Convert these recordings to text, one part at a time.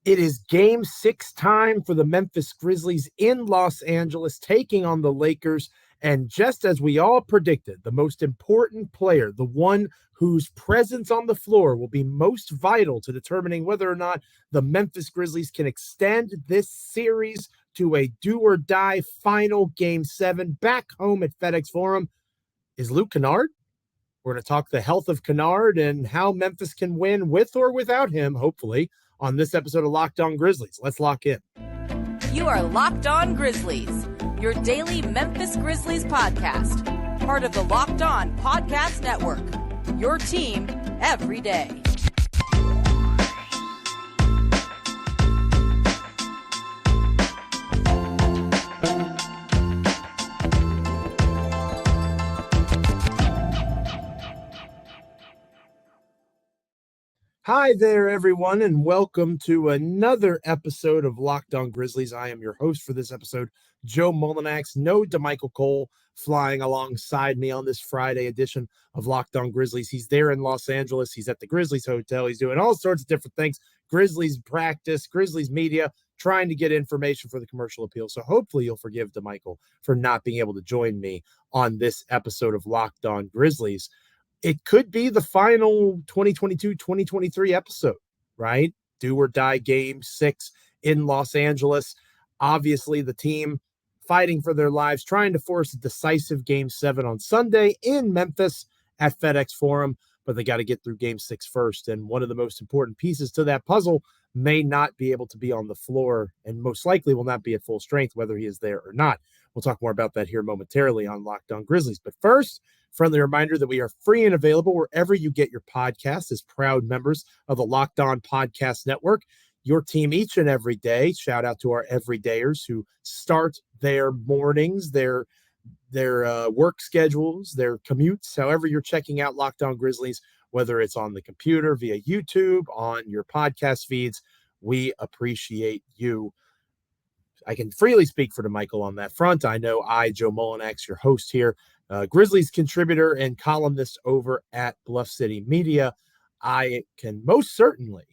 It is game 6 time for the Memphis Grizzlies in Los Angeles, taking on the Lakers. And just as we all predicted, the most important player, the one whose presence on the floor will be most vital to determining whether or not the Memphis Grizzlies can extend this series to a do-or-die final game 7 back home at FedEx Forum, is Luke Kennard. We're going to talk the health of Kennard and how Memphis can win with or without him, hopefully, on this episode of Locked On Grizzlies. Let's lock in. You are Locked On Grizzlies, your daily Memphis Grizzlies podcast, part of the Locked On Podcast Network, your team every day. Hi there, everyone, and welcome to another episode of Locked On Grizzlies. I am your host for this episode, Joe Mullinax. No DeMichael Cole flying alongside me on this Friday edition of Locked On Grizzlies. He's there in Los Angeles. He's at the Grizzlies Hotel. He's doing all sorts of different things. Grizzlies practice, Grizzlies media, trying to get information for the commercial appeal. So hopefully you'll forgive DeMichael for not being able to join me on this episode of Locked On Grizzlies. It could be the final 2022-2023 episode, right? Do or die game 6 in Los Angeles. Obviously, the team fighting for their lives, trying to force a decisive game 7 on Sunday in Memphis at FedEx Forum, but they got to get through game 6 first. And one of the most important pieces to that puzzle may not be able to be on the floor and most likely will not be at full strength, whether he is there or not. We'll talk more about that here momentarily on Locked On Grizzlies. But first, friendly reminder that we are free and available wherever you get your podcasts as proud members of the Locked On Podcast Network. Your team each and every day. Shout out to our everydayers who start their mornings, their work schedules, their commutes, however you're checking out Locked On Grizzlies, whether it's on the computer, via YouTube, on your podcast feeds. We appreciate you. I can freely speak for DeMichael on that front. I know Joe Mullinax, your host here, Grizzlies contributor and columnist over at Bluff City Media. I can most certainly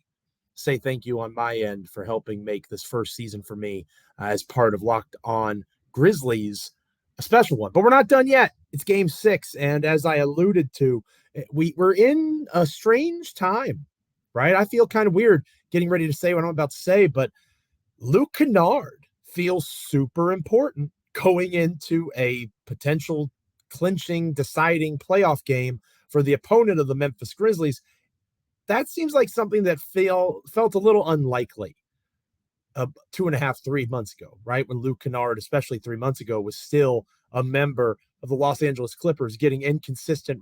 say thank you on my end for helping make this first season for me as part of Locked On Grizzlies a special one. But we're not done yet. It's game 6. And as I alluded to, we're in a strange time, right? I feel kind of weird getting ready to say what I'm about to say, but Luke Kennard feels super important going into a potential clinching, deciding playoff game for the opponent of the Memphis Grizzlies. That seems like something that felt a little unlikely 2.5, 3 months ago, right? When Luke Kennard, especially 3 months ago, was still a member of the Los Angeles Clippers, getting inconsistent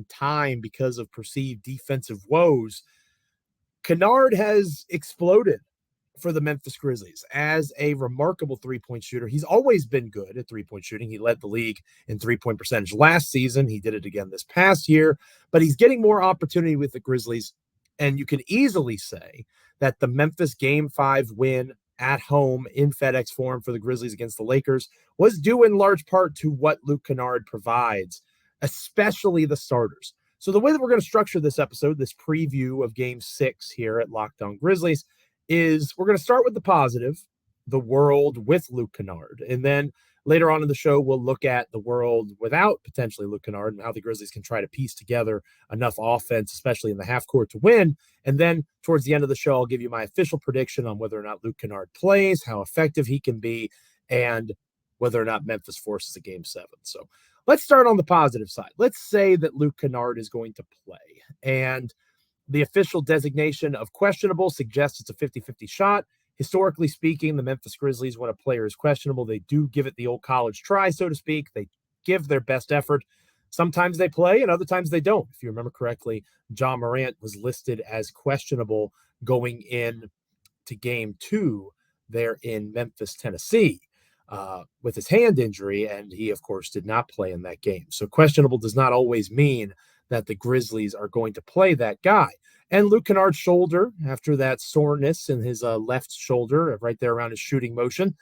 time because of perceived defensive woes. Kennard has exploded for the Memphis Grizzlies as a remarkable three-point shooter. He's always been good at three-point shooting. He led the league in three-point percentage last season. He did it again this past year, but he's getting more opportunity with the Grizzlies. And you can easily say that the Memphis Game 5 win at home in FedEx Forum for the Grizzlies against the Lakers was due in large part to what Luke Kennard provides, especially the starters. So the way that we're going to structure this episode, this preview of Game 6 here at Locked On Grizzlies, is we're going to start with the positive, the world with Luke Kennard. And then later on in the show, we'll look at the world without potentially Luke Kennard and how the Grizzlies can try to piece together enough offense, especially in the half court, to win. And then towards the end of the show, I'll give you my official prediction on whether or not Luke Kennard plays, how effective he can be, and whether or not Memphis forces a game 7. So let's start on the positive side. Let's say that Luke Kennard is going to play. And the official designation of questionable suggests it's a 50-50 shot. Historically speaking, the Memphis Grizzlies, when a player is questionable, they do give it the old college try, so to speak. They give their best effort. Sometimes they play and other times they don't. If you remember correctly, Ja Morant was listed as questionable going in to game 2 there in Memphis, Tennessee, with his hand injury, and he, of course, did not play in that game. So questionable does not always mean that the Grizzlies are going to play that guy. And Luke Kennard's shoulder, after that soreness in his left shoulder, right there around his shooting motion,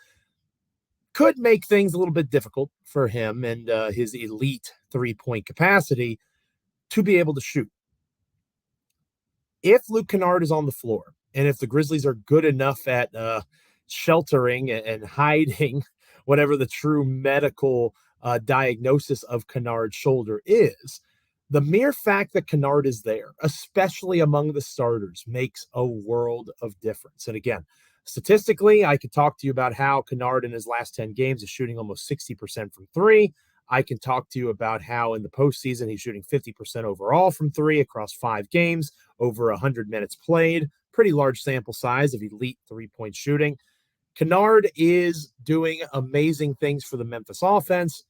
could make things a little bit difficult for him and his elite three-point capacity to be able to shoot. If Luke Kennard is on the floor And if the Grizzlies are good enough at sheltering and hiding whatever the true medical diagnosis of Kennard's shoulder is, the mere fact that Kennard is there, especially among the starters, makes a world of difference. And again, statistically, I could talk to you about how Kennard in his last 10 games is shooting almost 60% from three. I can talk to you about how in the postseason he's shooting 50% overall from three across 5 games, over 100 minutes played. Pretty large sample size of elite three-point shooting. Kennard is doing amazing things for the Memphis offense.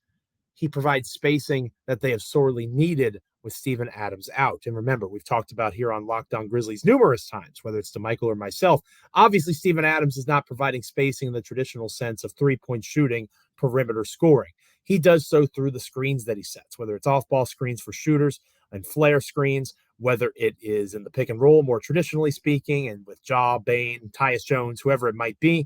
He provides spacing that they have sorely needed with Steven Adams out. And remember, we've talked about here on Locked On Grizzlies numerous times, whether it's to Michael or myself. Obviously, Steven Adams is not providing spacing in the traditional sense of three-point shooting, perimeter scoring. He does so through the screens that he sets, whether it's off-ball screens for shooters and flare screens, whether it is in the pick and roll, more traditionally speaking, and with Ja, Bane, Tyus Jones, whoever it might be.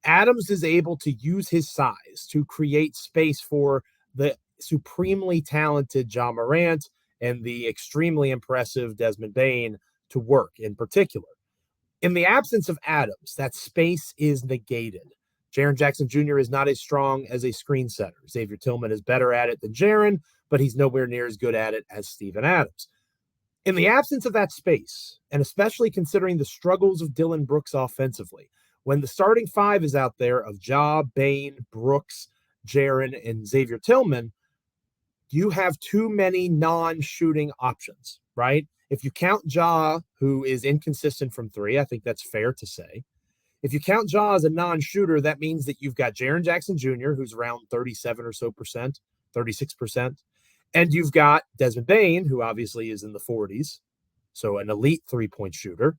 Adams is able to use his size to create space for the supremely talented Ja Morant and the extremely impressive Desmond Bane to work in particular. In the absence of Adams, that space is negated. Jaren Jackson Jr. is not as strong as a screen setter. Xavier Tillman is better at it than Jaren, but he's nowhere near as good at it as Steven Adams. In the absence of that space, and especially considering the struggles of Dillon Brooks offensively, when the starting five is out there of Ja, Bane, Brooks, Jaren, and Xavier Tillman, you have too many non-shooting options, right? If you count Ja, who is inconsistent from three, I think that's fair to say. If you count Ja as a non-shooter, that means that you've got Jaren Jackson Jr., who's around 37 or so percent, 36%. And you've got Desmond Bane, who obviously is in the 40s, so an elite three-point shooter.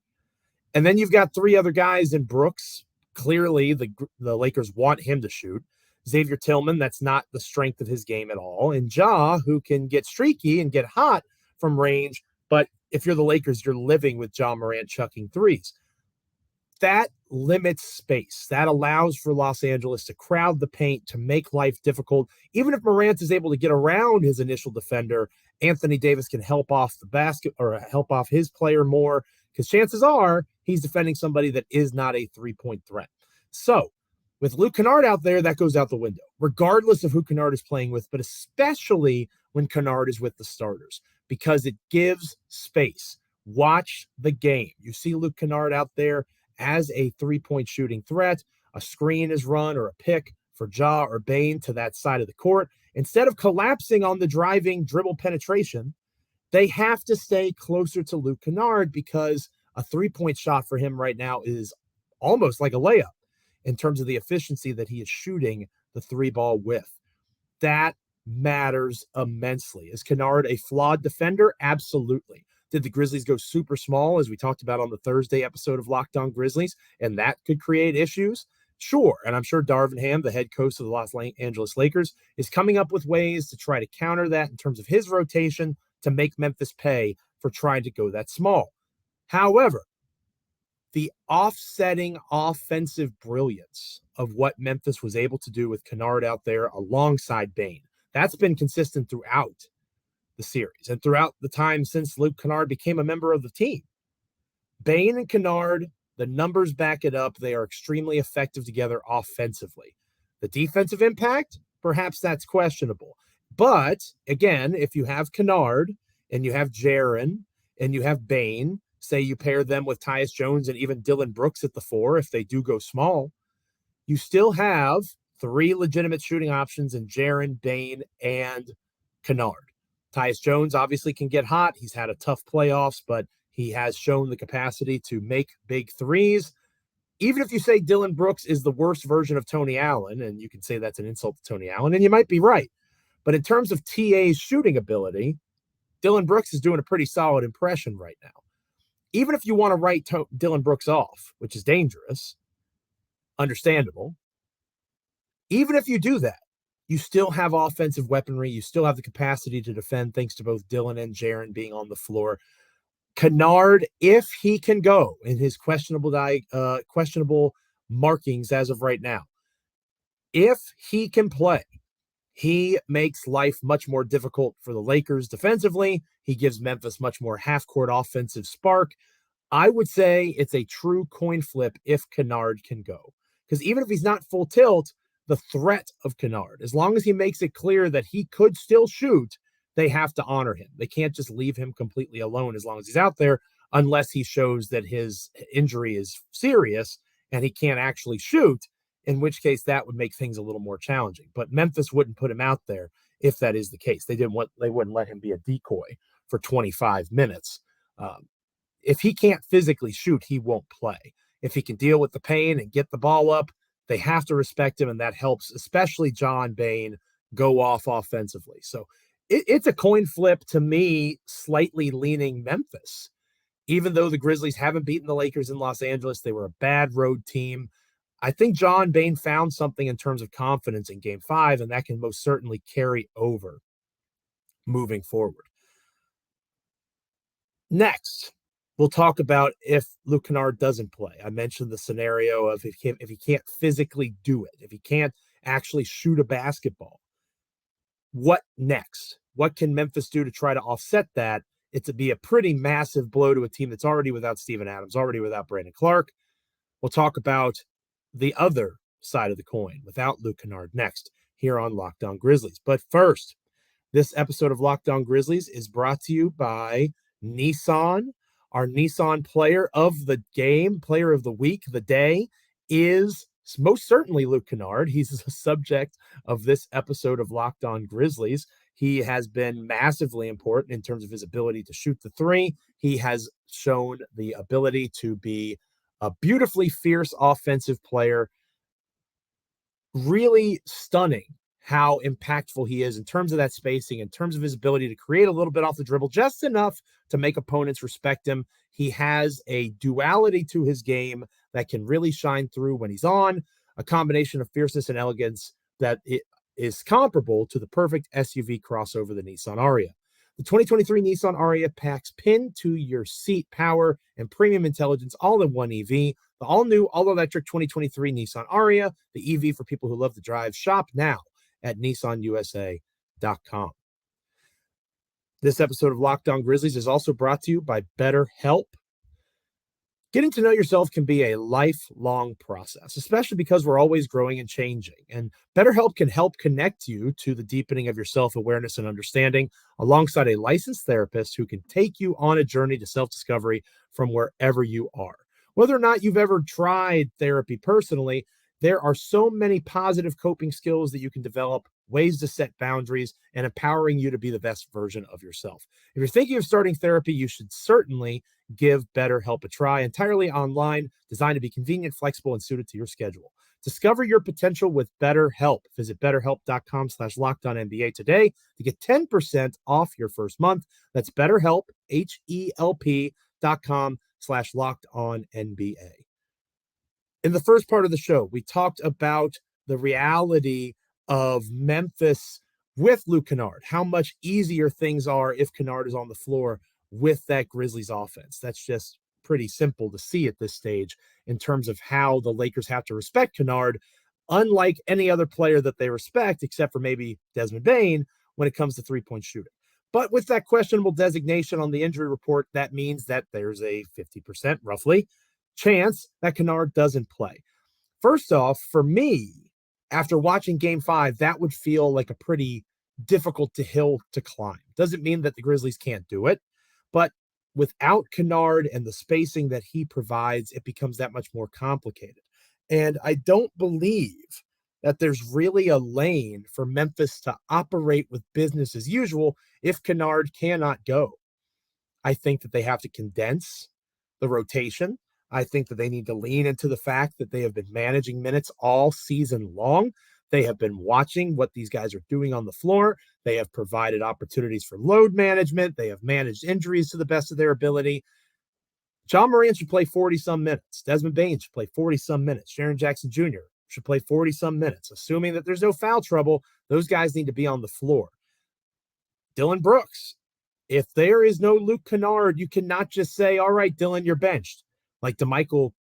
And then you've got 3 other guys in Brooks. Clearly, the Lakers want him to shoot. Xavier Tillman, that's not the strength of his game at all. And Ja, who can get streaky and get hot from range. But if you're the Lakers, you're living with Ja Morant chucking threes. That limits space. That allows for Los Angeles to crowd the paint, to make life difficult. Even if Morant is able to get around his initial defender, Anthony Davis can help off the basket or help off his player more, because chances are he's defending somebody that is not a three-point threat. So with Luke Kennard out there, that goes out the window, regardless of who Kennard is playing with, but especially when Kennard is with the starters, because it gives space. Watch the game. You see Luke Kennard out there as a three-point shooting threat. A screen is run or a pick for Ja or Bane to that side of the court. Instead of collapsing on the driving dribble penetration, they have to stay closer to Luke Kennard, because a three-point shot for him right now is almost like a layup in terms of the efficiency that he is shooting the three ball with. That matters immensely. Is Kennard a flawed defender? Absolutely. Did the Grizzlies go super small, as we talked about on the Thursday episode of Locked On Grizzlies, and that could create issues? Sure. And I'm sure Darvin Ham, the head coach of the Los Angeles Lakers, is coming up with ways to try to counter that in terms of his rotation to make Memphis pay for trying to go that small. However, the offsetting offensive brilliance of what Memphis was able to do with Kennard out there alongside Bane, that's been consistent throughout the series and throughout the time since Luke Kennard became a member of the team. Bane and Kennard, the numbers back it up. They are extremely effective together offensively. The defensive impact, perhaps that's questionable. But again, if you have Kennard and you have Jaren and you have Bane, say you pair them with Tyus Jones and even Dillon Brooks at the 4, if they do go small, you still have 3 legitimate shooting options in Jaren, Bane, and Kennard. Tyus Jones obviously can get hot. He's had a tough playoffs, but he has shown the capacity to make big threes. Even if you say Dillon Brooks is the worst version of Tony Allen, and you can say that's an insult to Tony Allen, and you might be right. But in terms of TA's shooting ability, Dillon Brooks is doing a pretty solid impression right now. Even if you want to write Dillon Brooks off, which is dangerous, understandable, even if you do that, you still have offensive weaponry. You still have the capacity to defend, thanks to both Dillon and Jaren being on the floor. Kennard, if he can go in his questionable markings as of right now, if he can play, he makes life much more difficult for the Lakers defensively. He gives Memphis much more half-court offensive spark. I would say it's a true coin flip if Kennard can go. Because even if he's not full tilt, the threat of Kennard, as long as he makes it clear that he could still shoot, they have to honor him. They can't just leave him completely alone as long as he's out there, unless he shows that his injury is serious and he can't actually shoot, in which case that would make things a little more challenging. But Memphis wouldn't put him out there if that is the case. They wouldn't let him be a decoy for 25 minutes. If he can't physically shoot, he won't play. If he can deal with the pain and get the ball up, they have to respect him, and that helps, especially Desmond Bane, go off offensively. So it's a coin flip to me, slightly leaning Memphis. Even though the Grizzlies haven't beaten the Lakers in Los Angeles, they were a bad road team. I think Desmond Bane found something in terms of confidence in Game 5, and that can most certainly carry over moving forward. Next, we'll talk about if Luke Kennard doesn't play. I mentioned the scenario of if he can't physically do it, if he can't actually shoot a basketball. What next? What can Memphis do to try to offset that? It's to be a pretty massive blow to a team that's already without Steven Adams, already without Brandon Clark. We'll talk about the other side of the coin without Luke Kennard next here on Locked On Grizzlies. But first, this episode of Locked On Grizzlies is brought to you by Nissan. Our Nissan player of the game, player of the week, the day, is most certainly Luke Kennard. He's the subject of this episode of Locked On Grizzlies. He has been massively important in terms of his ability to shoot the three. He has shown the ability to be a beautifully fierce offensive player. Really stunning how impactful he is in terms of that spacing, in terms of his ability to create a little bit off the dribble, just enough to make opponents respect him. He has a duality to his game that can really shine through when he's on, a combination of fierceness and elegance that it is comparable to the perfect SUV crossover, the Nissan Ariya. The 2023 Nissan Ariya packs pin-to-your-seat power and premium intelligence all in one EV. The all-new, all-electric 2023 Nissan Ariya, the EV for people who love to drive. Shop now at nissanusa.com. This episode of Locked On Grizzlies is also brought to you by BetterHelp. Getting to know yourself can be a lifelong process, especially because we're always growing and changing. And BetterHelp can help connect you to the deepening of your self-awareness and understanding alongside a licensed therapist who can take you on a journey to self-discovery from wherever you are. Whether or not you've ever tried therapy personally, there are so many positive coping skills that you can develop, ways to set boundaries, and empowering you to be the best version of yourself. If you're thinking of starting therapy, you should certainly give BetterHelp a try. Entirely online, designed to be convenient, flexible, and suited to your schedule. Discover your potential with BetterHelp. Visit BetterHelp.com/LockedOnNBA today to get 10% off your first month. That's BetterHelp, HELP.com/LockedOnNBA. In the first part of the show, we talked about the reality of Memphis with Luke Kennard, how much easier things are if Kennard is on the floor with that Grizzlies offense. That's just pretty simple to see at this stage in terms of how the Lakers have to respect Kennard, unlike any other player that they respect, except for maybe Desmond Bane when it comes to three-point shooting. But with that questionable designation on the injury report, that means that there's a 50% roughly chance that Kennard doesn't play. First off, for me, after watching Game 5, that would feel like a pretty difficult hill to climb. Doesn't mean that the Grizzlies can't do it, but without Kennard and the spacing that he provides, it becomes that much more complicated. And I don't believe that there's really a lane for Memphis to operate with business as usual if Kennard cannot go. I think that they have to condense the rotation. I think that they need to lean into the fact that they have been managing minutes all season long. They have been watching what these guys are doing on the floor. They have provided opportunities for load management. They have managed injuries to the best of their ability. Ja Morant should play 40-some minutes. Desmond Bane should play 40-some minutes. Jaren Jackson Jr. should play 40-some minutes. Assuming that there's no foul trouble, those guys need to be on the floor. Dillon Brooks, if there is no Luke Kennard, you cannot just say, all right, Dillon, you're benched. Like DeMichael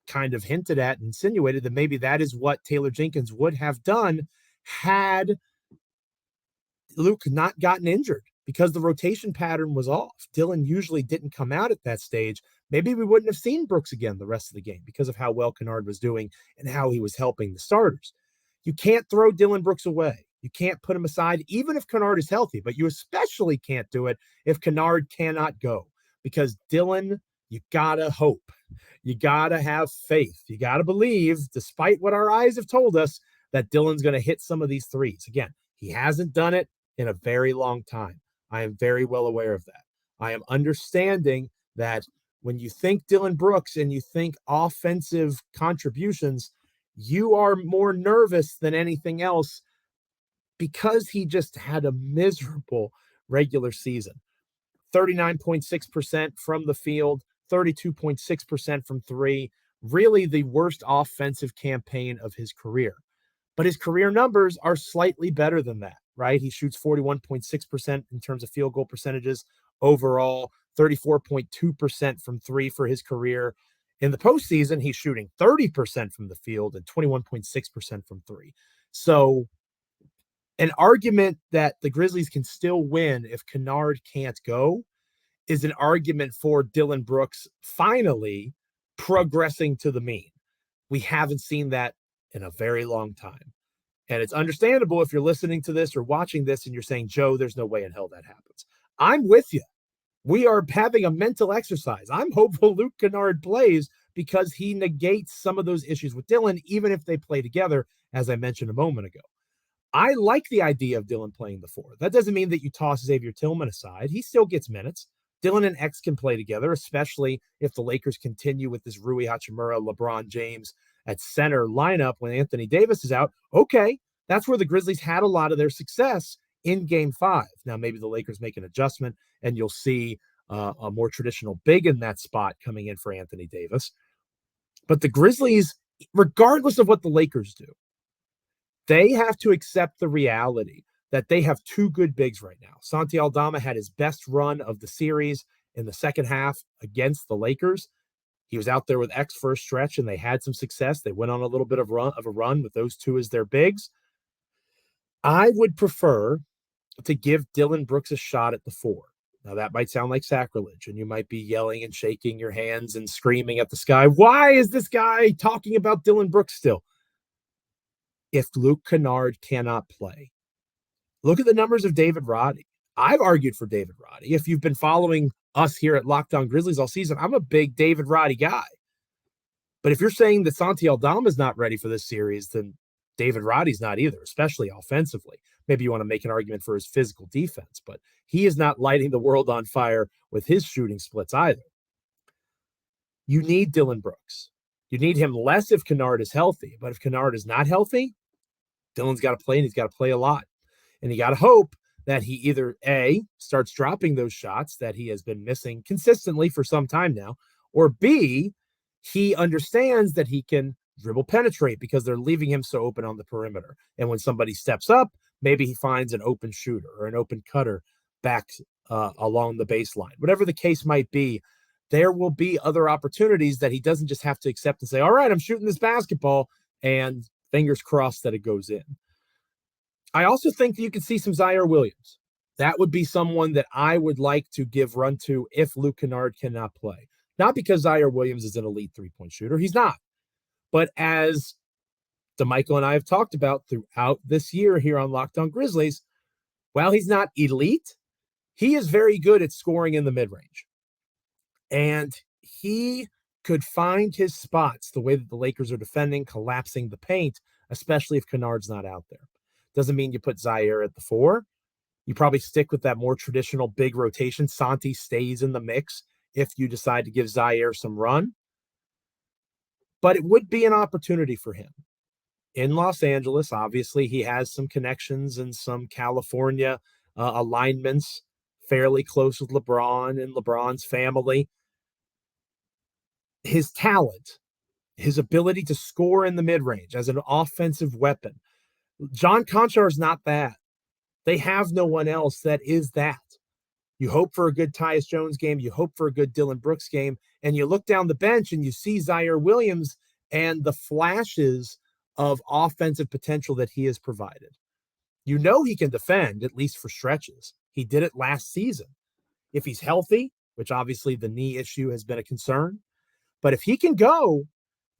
kind of hinted at and insinuated that maybe that is what Taylor Jenkins would have done had Luke not gotten injured because the rotation pattern was off. Dillon usually didn't come out at that stage. Maybe we wouldn't have seen Brooks again the rest of the game because of how well Kennard was doing and how he was helping the starters. You can't throw Dillon Brooks away. You can't put him aside, even if Kennard is healthy, but you especially can't do it if Kennard cannot go, because Dillon, you gotta hope. You gotta have faith. You gotta believe, despite what our eyes have told us, that Dillon's going to hit some of these threes. Again, he hasn't done it in a very long time. I am very well aware of that. I am understanding that when you think Dillon Brooks and you think offensive contributions, you are more nervous than anything else because he just had a miserable regular season. 39.6% from the field, 32.6% from three, really the worst offensive campaign of his career. But his career numbers are slightly better than that, right? He shoots 41.6% in terms of field goal percentages overall, 34.2% from three for his career. In the postseason, he's shooting 30% from the field and 21.6% from three. So an argument that the Grizzlies can still win if Kennard can't go is an argument for Dillon Brooks finally progressing to the mean. We haven't seen that in a very long time. And it's understandable if you're listening to this or watching this and you're saying, Joe, there's no way in hell that happens. I'm with you. We are having a mental exercise. I'm hopeful Luke Kennard plays because he negates some of those issues with Dillon, even if they play together, as I mentioned a moment ago. I like the idea of Dillon playing the four. That doesn't mean that you toss Xavier Tillman aside. He still gets minutes. Dillon and X can play together, especially if the Lakers continue with this Rui Hachimura, LeBron James at center lineup when Anthony Davis is out. Okay, that's where the Grizzlies had a lot of their success in Game 5. Now, maybe the Lakers make an adjustment, and you'll see a more traditional big in that spot coming in for Anthony Davis. But the Grizzlies, regardless of what the Lakers do, they have to accept the reality that they have two good bigs right now. Santi Aldama had his best run of the series in the second half against the Lakers. He was out there with X for a stretch, and they had some success. They went on a little bit of a run with those two as their bigs. I would prefer to give Dillon Brooks a shot at the four. Now, that might sound like sacrilege, and you might be yelling and shaking your hands and screaming at the sky. Why is this guy talking about Dillon Brooks still? If Luke Kennard cannot play, look at the numbers of David Roddy. I've argued for David Roddy. If you've been following us here at Locked On Grizzlies all season, I'm a big David Roddy guy. But if you're saying that Santi Aldama is not ready for this series, then David Roddy's not either, especially offensively. Maybe you want to make an argument for his physical defense, but he is not lighting the world on fire with his shooting splits either. You need Dillon Brooks. You need him less if Kennard is healthy, but if Kennard is not healthy, Dillon's got to play, and he's got to play a lot. And you got to hope that he either A, starts dropping those shots that he has been missing consistently for some time now, or B, he understands that he can dribble penetrate because they're leaving him so open on the perimeter. And when somebody steps up, maybe he finds an open shooter or an open cutter back along the baseline. Whatever the case might be, there will be other opportunities that he doesn't just have to accept and say, all right, I'm shooting this basketball, and fingers crossed that it goes in. I also think you could see some Zaire Williams. That would be someone that I would like to give run to if Luke Kennard cannot play. Not because Zaire Williams is an elite three-point shooter. He's not. But as DeMichael and I have talked about throughout this year here on Locked On Grizzlies, while he's not elite, he is very good at scoring in the mid-range. And he could find his spots the way that the Lakers are defending, collapsing the paint, especially if Kennard's not out there. Doesn't mean you put Zaire at the four. You probably stick with that more traditional big rotation. Santi stays in the mix if you decide to give Zaire some run. But it would be an opportunity for him. In Los Angeles, obviously, he has some connections and some California alignments, fairly close with LeBron and LeBron's family. His talent, his ability to score in the mid-range as an offensive weapon. John Conchar is not that. They have no one else that is that. You hope for a good Tyus Jones game. You hope for a good Dillon Brooks game. And you look down the bench and you see Zaire Williams and the flashes of offensive potential that he has provided. You know he can defend, at least for stretches. He did it last season. If he's healthy, which obviously the knee issue has been a concern, but if he can go,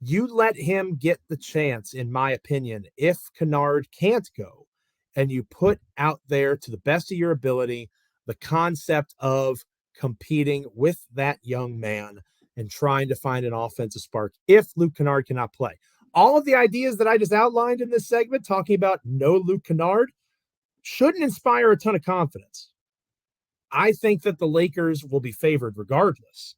you let him get the chance, in my opinion, if Kennard can't go, and you put out there to the best of your ability the concept of competing with that young man and trying to find an offensive spark if Luke Kennard cannot play. All of the ideas that I just outlined in this segment, talking about no Luke Kennard, shouldn't inspire a ton of confidence. I think that the Lakers will be favored regardless,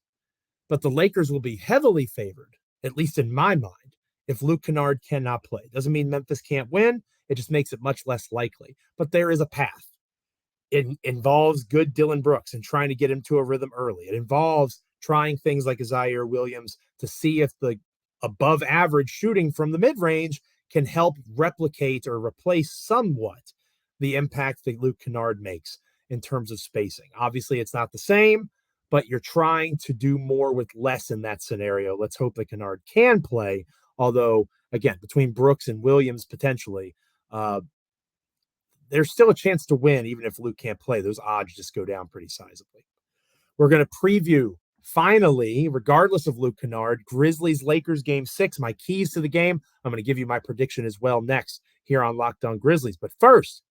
but the Lakers will be heavily favored, at least in my mind, if Luke Kennard cannot play. Doesn't mean Memphis can't win. It just makes it much less likely. But there is a path. It involves good Dylan Brooks and trying to get him to a rhythm early. It involves trying things like Zaire Williams to see if the above average shooting from the mid-range can help replicate or replace somewhat the impact that Luke Kennard makes in terms of spacing. Obviously, it's not the same, but you're trying to do more with less in that scenario. Let's hope that Kennard can play. Although, again, between Brooks and Williams, potentially, there's still a chance to win, even if Luke can't play. Those odds just go down pretty sizably. We're going to preview, finally, regardless of Luke Kennard, Grizzlies-Lakers Game 6, my keys to the game. I'm going to give you my prediction as well next here on Locked On Grizzlies. But first,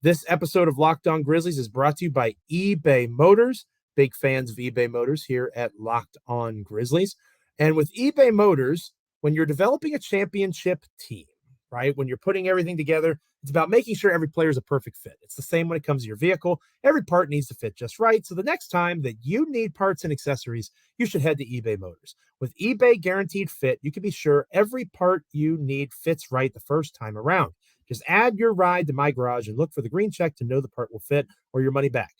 this episode of Locked On Grizzlies is brought to you by eBay Motors. Big fans of eBay Motors here at Locked On Grizzlies. And with eBay Motors, when you're developing a championship team, right, when you're putting everything together, it's about making sure every player is a perfect fit. It's the same when it comes to your vehicle. Every part needs to fit just right. So the next time that you need parts and accessories, you should head to eBay Motors. With eBay Guaranteed Fit, you can be sure every part you need fits right the first time around. Just add your ride to My Garage and look for the green check to know the part will fit or your money back.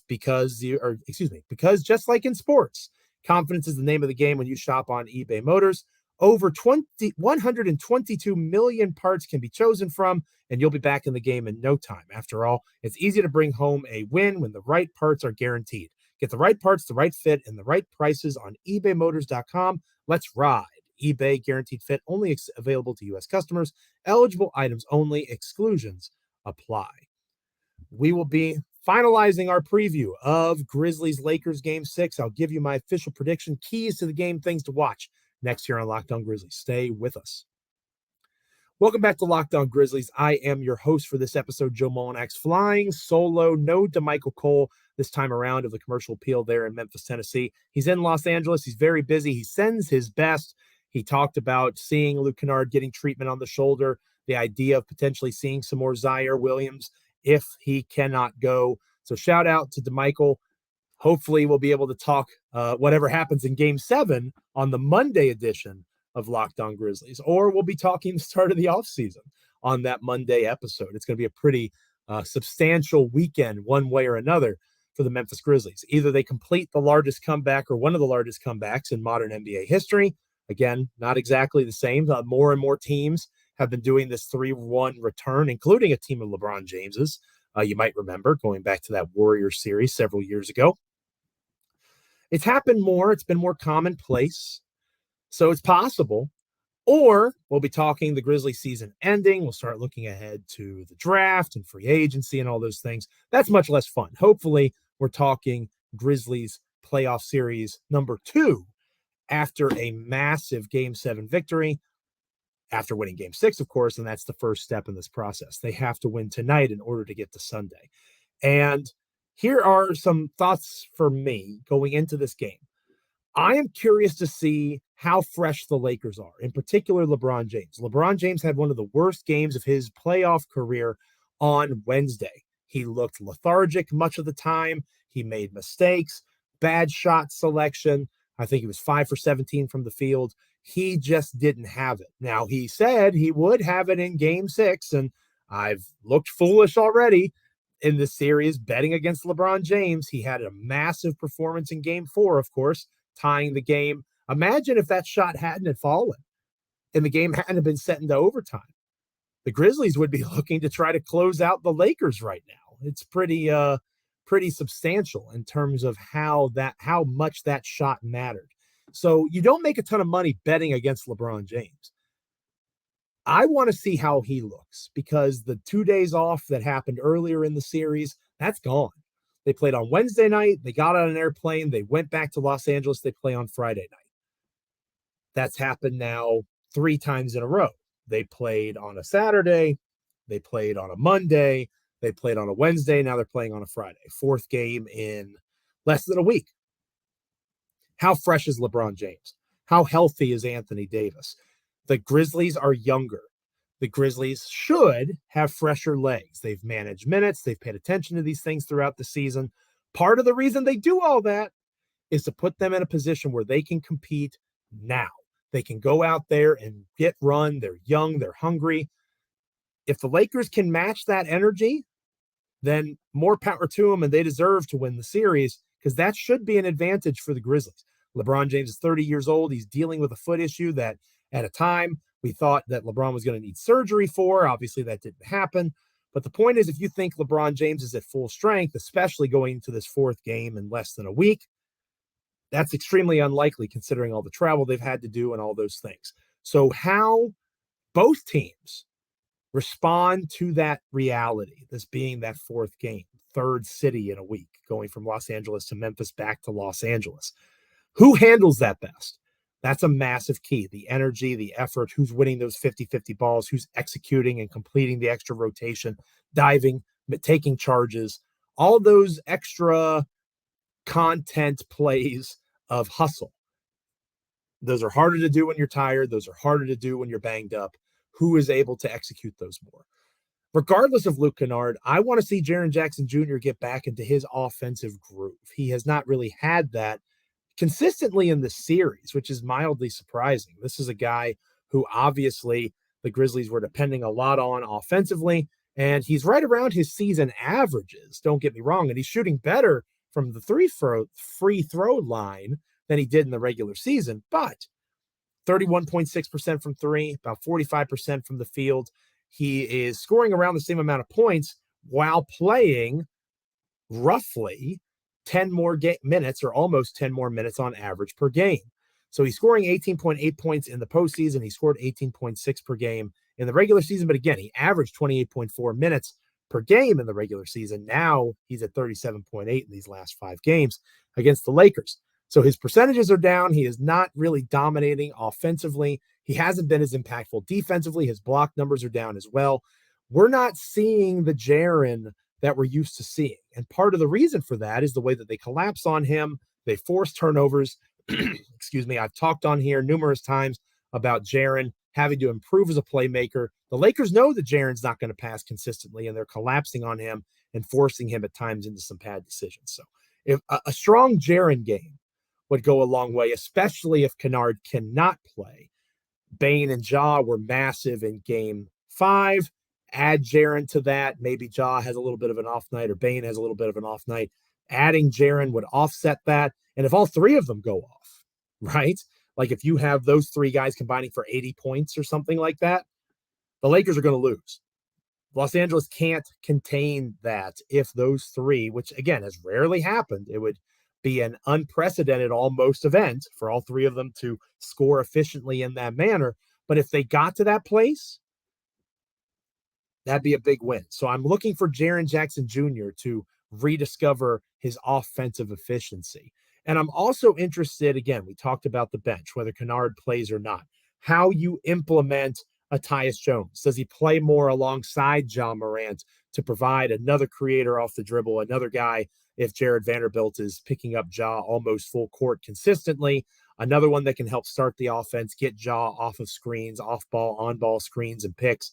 Because just like in sports, confidence is the name of the game when you shop on eBay Motors. Over 122 million parts can be chosen from, and you'll be back in the game in no time. After all, it's easy to bring home a win when the right parts are guaranteed. Get the right parts, the right fit, and the right prices on ebaymotors.com. Let's ride. eBay Guaranteed Fit, only available to U.S. customers. Eligible items only. Exclusions apply. We will be finalizing our preview of Grizzlies-Lakers Game 6. I'll give you my official prediction, keys to the game, things to watch next here on Locked On Grizzlies. Stay with us. Welcome back to Locked On Grizzlies. I am your host for this episode, Joe Mullinax, flying solo, no DeMichael Cole this time around of the Commercial Appeal there in Memphis, Tennessee. He's in Los Angeles. He's very busy. He sends his best. He talked about seeing Luke Kennard getting treatment on the shoulder, the idea of potentially seeing some more Zaire Williams if he cannot go. So shout out to DeMichael. Hopefully we'll be able to talk whatever happens in Game 7 on the Monday edition of Locked On Grizzlies, or we'll be talking the start of the offseason on that Monday episode. It's going to be a pretty substantial weekend one way or another for the Memphis Grizzlies. Either they complete the largest comeback or one of the largest comebacks in modern NBA history. Again, not exactly the same. More and more teams have been doing this 3-1 return, including a team of LeBron James's. You might remember going back to that Warriors series several years ago. It's happened more. It's been more commonplace. So it's possible. Or we'll be talking the Grizzlies season ending. We'll start looking ahead to the draft and free agency and all those things. That's much less fun. Hopefully, we're talking Grizzlies playoff series number 2 after a massive Game 7 victory, after winning Game 6, of course, and that's the first step in this process. They have to win tonight in order to get to Sunday. And here are some thoughts for me going into this game. I am curious to see how fresh the Lakers are, in particular LeBron James. LeBron James had one of the worst games of his playoff career on Wednesday. He looked lethargic much of the time. He made mistakes, bad shot selection. I think he was 5 for 17 from the field. He just didn't have it. Now, he said he would have it in Game 6, and I've looked foolish already in this series betting against LeBron James. He had a massive performance in Game 4, of course, tying the game. Imagine if that shot hadn't fallen and the game hadn't been set into overtime. The Grizzlies would be looking to try to close out the Lakers right now. It's pretty substantial in terms of how much that shot mattered. So you don't make a ton of money betting against LeBron James. I want to see how he looks because the 2 days off that happened earlier in the series, that's gone. They played on Wednesday night. They got on an airplane. They went back to Los Angeles. They play on Friday night. That's happened now 3 times in a row. They played on a Saturday. They played on a Monday. They played on a Wednesday. Now they're playing on a Friday. 4th game in less than a week. How fresh is LeBron James? How healthy is Anthony Davis? The Grizzlies are younger. The Grizzlies should have fresher legs. They've managed minutes. They've paid attention to these things throughout the season. Part of the reason they do all that is to put them in a position where they can compete now. They can go out there and get run. They're young. They're hungry. If the Lakers can match that energy, then more power to them, and they deserve to win the series because that should be an advantage for the Grizzlies. LeBron James is 30 years old. He's dealing with a foot issue that at a time we thought that LeBron was going to need surgery for. Obviously, that didn't happen. But the point is, if you think LeBron James is at full strength, especially going into this 4th game in less than a week, that's extremely unlikely considering all the travel they've had to do and all those things. So how both teams respond to that reality, this being that 4th game, 3rd city in a week, going from Los Angeles to Memphis back to Los Angeles. Who handles that best? That's a massive key. The energy, the effort, who's winning those 50-50 balls, who's executing and completing the extra rotation, diving, taking charges, all those extra content plays of hustle. Those are harder to do when you're tired. Those are harder to do when you're banged up. Who is able to execute those more? Regardless of Luke Kennard, I want to see Jaren Jackson Jr. get back into his offensive groove. He has not really had that consistently in the series, which is mildly surprising. This is a guy who obviously the Grizzlies were depending a lot on offensively, and he's right around his season averages. Don't get me wrong, and he's shooting better from the free throw line than he did in the regular season, but 31.6% from 3, about 45% from the field. He is scoring around the same amount of points while playing roughly 10 more minutes or almost 10 more minutes on average per game. So he's scoring 18.8 points in the postseason. He scored 18.6 per game in the regular season. But again, he averaged 28.4 minutes per game in the regular season. Now he's at 37.8 in these last 5 games against the Lakers. So his percentages are down. He is not really dominating offensively. He hasn't been as impactful defensively. His block numbers are down as well. We're not seeing the Jaren that we're used to seeing. And part of the reason for that is the way that they collapse on him. They force turnovers. Excuse me. I've talked on here numerous times about Jaren having to improve as a playmaker. The Lakers know that Jaren's not going to pass consistently, and they're collapsing on him and forcing him at times into some bad decisions. So if a strong Jaren game would go a long way, especially if Kennard cannot play. Bane and Ja were massive in game 5. Add Jaren to that. Maybe Ja has a little bit of an off night or Bane has a little bit of an off night. Adding Jaren would offset that. And if all 3 of them go off, right? Like if you have those 3 guys combining for 80 points or something like that, the Lakers are going to lose. Los Angeles can't contain that if those 3, which again has rarely happened, it would be an unprecedented almost event for all 3 of them to score efficiently in that manner. But if they got to that place, that'd be a big win. So I'm looking for Jaren Jackson Jr. to rediscover his offensive efficiency. And I'm also interested, again, we talked about the bench, whether Kennard plays or not, how you implement a Tyus Jones. Does he play more alongside Ja Morant to provide another creator off the dribble, another guy if Jared Vanderbilt is picking up Ja almost full court consistently, another one that can help start the offense, get Ja off of screens, off ball, on ball screens and picks,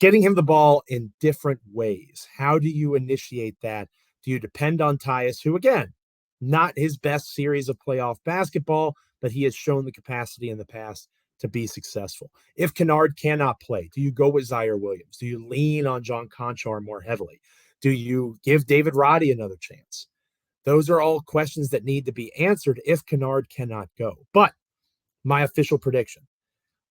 getting him the ball in different ways. How do you initiate that? Do you depend on Tyus, who again, not his best series of playoff basketball, but he has shown the capacity in the past to be successful? If Kennard cannot play, do you go with Zaire Williams? Do you lean on John Conchar more heavily? Do you give David Roddy another chance? Those are all questions that need to be answered if Kennard cannot go. But my official prediction,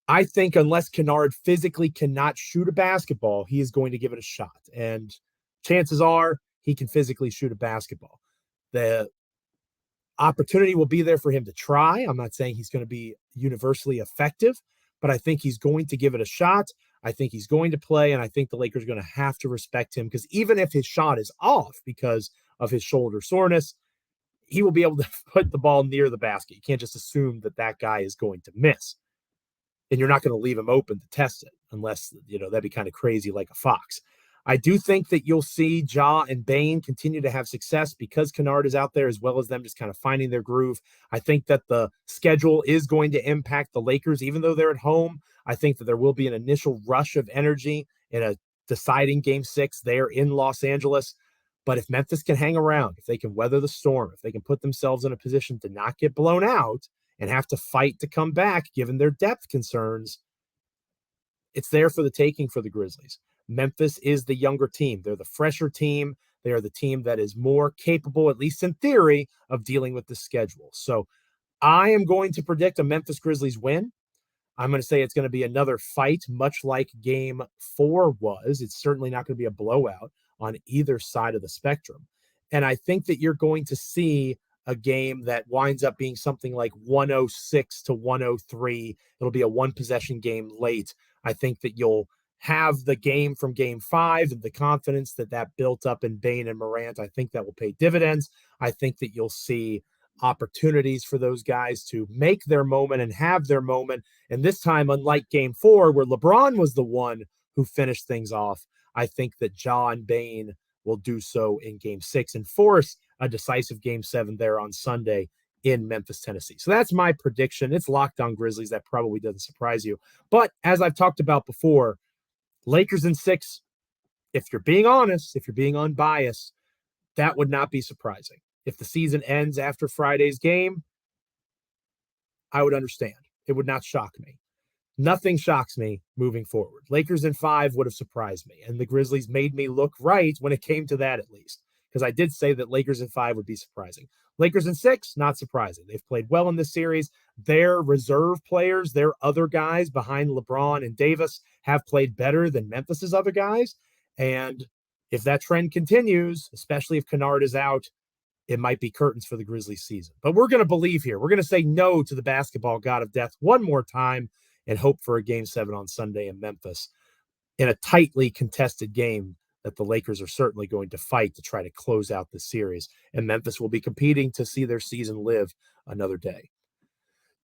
I think unless Kennard physically cannot shoot a basketball, he is going to give it a shot. And chances are he can physically shoot a basketball. The opportunity will be there for him to try. I'm not saying he's going to be universally effective, but I think he's going to give it a shot. I think he's going to play, and I think the Lakers are going to have to respect him because even if his shot is off because of his shoulder soreness, he will be able to put the ball near the basket. You can't just assume that that guy is going to miss. And you're not going to leave him open to test it unless, that'd be kind of crazy like a fox. I do think that you'll see Ja and Bane continue to have success because Kennard is out there, as well as them just kind of finding their groove. I think that the schedule is going to impact the Lakers, even though they're at home. I think that there will be an initial rush of energy in a deciding Game 6 there in Los Angeles. But if Memphis can hang around, if they can weather the storm, if they can put themselves in a position to not get blown out and have to fight to come back, given their depth concerns, it's there for the taking for the Grizzlies. Memphis is the younger team. They're the fresher team. They are the team that is more capable, at least in theory, of dealing with the schedule. So I am going to predict a Memphis Grizzlies win. I'm going to say it's going to be another fight, much like Game 4 was. It's certainly not going to be a blowout on either side of the spectrum. And I think that you're going to see a game that winds up being something like 106 to 103. It'll be a one-possession game late. I think that you'll have the game from Game 5 and the confidence that built up in Bane and Morant. I think that will pay dividends. I think that you'll see opportunities for those guys to make their moment and have their moment. And this time, unlike Game 4, where LeBron was the one who finished things off, I think that Ja and Bane will do so in Game 6 and force a decisive Game 7 there on Sunday in Memphis, Tennessee. So that's my prediction. It's Locked On Grizzlies. That probably doesn't surprise you. But as I've talked about before, Lakers in 6, if you're being honest, if you're being unbiased, that would not be surprising. If the season ends after Friday's game, I would understand. It would not shock me. Nothing shocks me moving forward. Lakers in 5 would have surprised me, and the Grizzlies made me look right when it came to that, at least, because I did say that Lakers in 5 would be surprising. Lakers in 6, not surprising. They've played well in this series. Their reserve players, their other guys behind LeBron and Davis, have played better than Memphis's other guys. And if that trend continues, especially if Kennard is out, it might be curtains for the Grizzlies season. But we're going to believe here. We're going to say no to the basketball god of death one more time and hope for a Game 7 on Sunday in Memphis in a tightly contested game that the Lakers are certainly going to fight to try to close out the series. And Memphis will be competing to see their season live another day.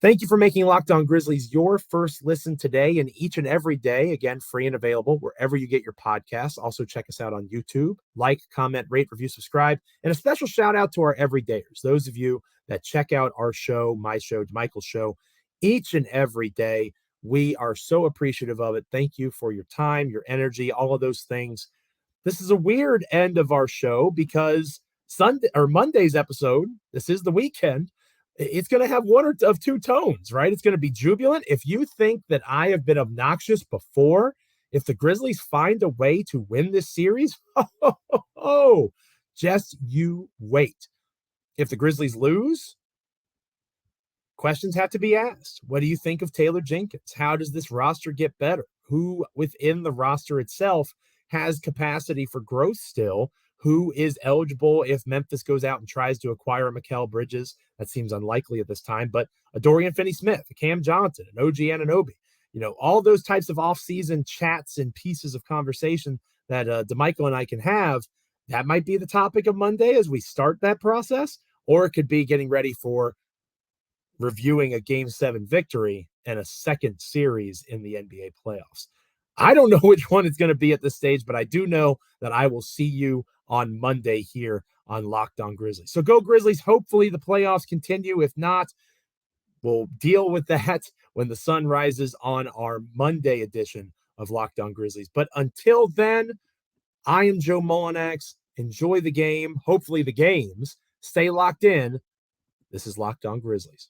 Thank you for making Locked On Grizzlies your first listen today and each and every day. Again, free and available wherever you get your podcasts. Also, check us out on YouTube. Like, comment, rate, review, subscribe. And a special shout out to our everydayers, those of you that check out our show, my show, Michael's show, each and every day. We are so appreciative of it. Thank you for your time, your energy, all of those things. This is a weird end of our show because Monday's episode, this is the weekend, it's going to have one of two tones, right? It's going to be jubilant. If you think that I have been obnoxious before, if the Grizzlies find a way to win this series, just you wait. If the Grizzlies lose, questions have to be asked. What do you think of Taylor Jenkins? How does this roster get better? Who within the roster itself has capacity for growth still? Who is eligible if Memphis goes out and tries to acquire a Mikal Bridges? That seems unlikely at this time, but a Dorian Finney-Smith, a Cam Johnson, an OG Anunoby, all those types of off-season chats and pieces of conversation that DeMichael and I can have, that might be the topic of Monday as we start that process, or it could be getting ready for reviewing a Game 7 victory and a second series in the NBA playoffs. I don't know which one it's going to be at this stage, but I do know that I will see you on Monday here on Locked On Grizzlies. So go Grizzlies. Hopefully the playoffs continue. If not, we'll deal with that when the sun rises on our Monday edition of Locked On Grizzlies. But until then, I am Joe Mullinax. Enjoy the game. Hopefully the games. Stay locked in. This is Locked On Grizzlies.